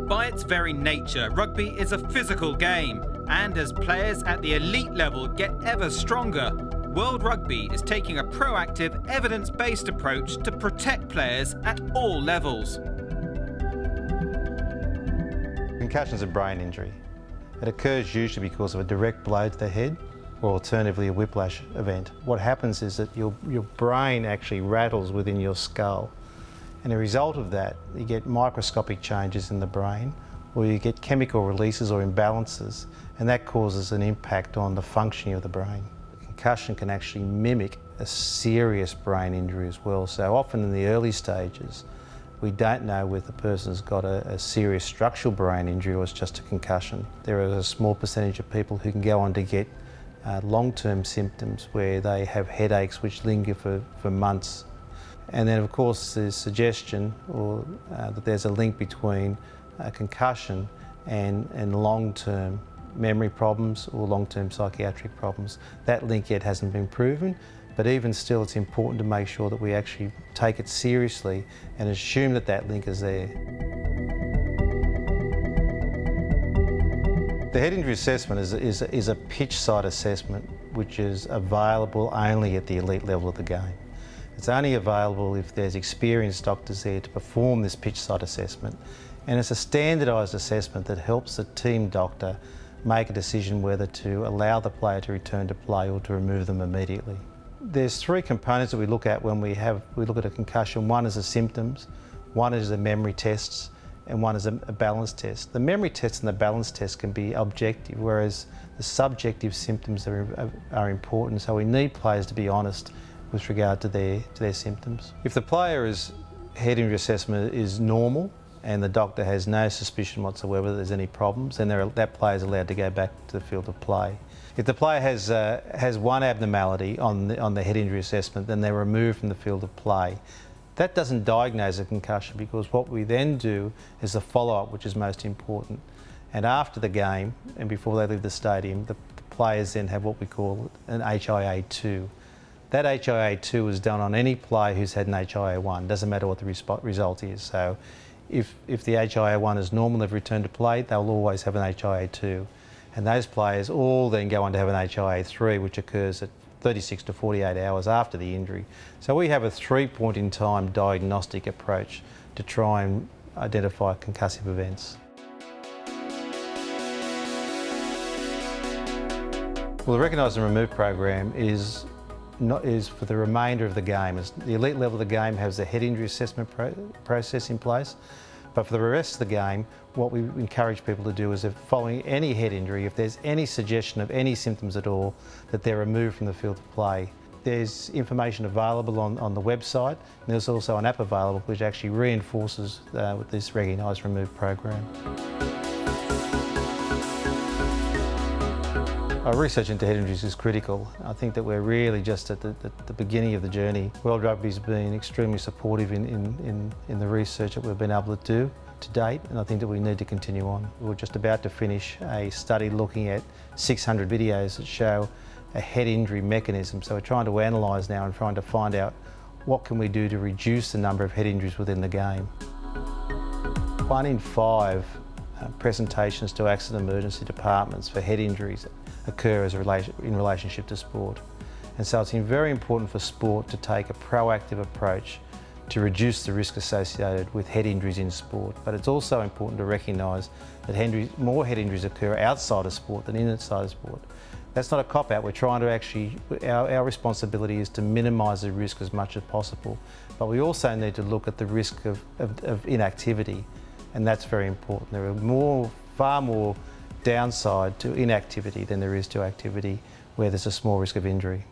By its very nature, rugby is a physical game, and as players at the elite level get ever stronger, World Rugby is taking a proactive, evidence-based approach to protect players at all levels. Concussion is a brain injury. It occurs usually because of a direct blow to the head or alternatively a whiplash event. What happens is that your brain actually rattles within your skull, and a result of that you get microscopic changes in the brain, or you get chemical releases or imbalances, and that causes an impact on the functioning of the brain. Concussion can actually mimic a serious brain injury as well, so often in the early stages we don't know whether the person's got a serious structural brain injury or it's just a concussion. There is a small percentage of people who can go on to get long-term symptoms where they have headaches which linger for months. And then of course there's suggestion that there's a link between concussion and long-term memory problems or long-term psychiatric problems. That link yet hasn't been proven, but even still it's important to make sure that we actually take it seriously and assume that that link is there. The head injury assessment is a pitch side assessment which is available only at the elite level of the game. It's only available if there's experienced doctors there to perform this pitch side assessment, and it's a standardised assessment that helps the team doctor make a decision whether to allow the player to return to play or to remove them immediately. There's three components that we look at when we look at a concussion. One is the symptoms, one is the memory tests, and one is a balance test. The memory test and the balance test can be objective, whereas the subjective symptoms are important, so we need players to be honest with regard to their symptoms. If the player's head injury assessment is normal and the doctor has no suspicion whatsoever that there's any problems, then that player is allowed to go back to the field of play. If the player has one abnormality on the head injury assessment, then they're removed from the field of play. That doesn't diagnose a concussion, because what we then do is a follow-up, which is most important. And after the game and before they leave the stadium, the players then have what we call an HIA2. That HIA2 is done on any player who's had an HIA1, doesn't matter what the result is. So if the HIA1 is normal, they've returned to play, they'll always have an HIA2. And those players all then go on to have an HIA3, which occurs at 36 to 48 hours after the injury. So we have a 3-point in time diagnostic approach to try and identify concussive events. Well, the Recognise and Remove program is for the remainder of the game. The elite level of the game has the head injury assessment process in place, but for the rest of the game, what we encourage people to do is, if following any head injury, if there's any suggestion of any symptoms at all, that they're removed from the field of play. There's information available on the website, and there's also an app available which actually reinforces with this Recognise Remove program. Our research into head injuries is critical. I think that we're really just at the beginning of the journey. World Rugby's been extremely supportive in the research that we've been able to do to date, and I think that we need to continue on. We're just about to finish a study looking at 600 videos that show a head injury mechanism. So we're trying to analyse now and trying to find out what can we do to reduce the number of head injuries within the game. 1 in 5 presentations to accident emergency departments for head injuries occur in relationship to sport. And so it's very important for sport to take a proactive approach to reduce the risk associated with head injuries in sport. But it's also important to recognise that more head injuries occur outside of sport than inside of sport. That's not a cop-out. We're trying to our responsibility is to minimise the risk as much as possible. But we also need to look at the risk of inactivity, and that's very important. There are far more downside to inactivity than there is to activity where there's a small risk of injury.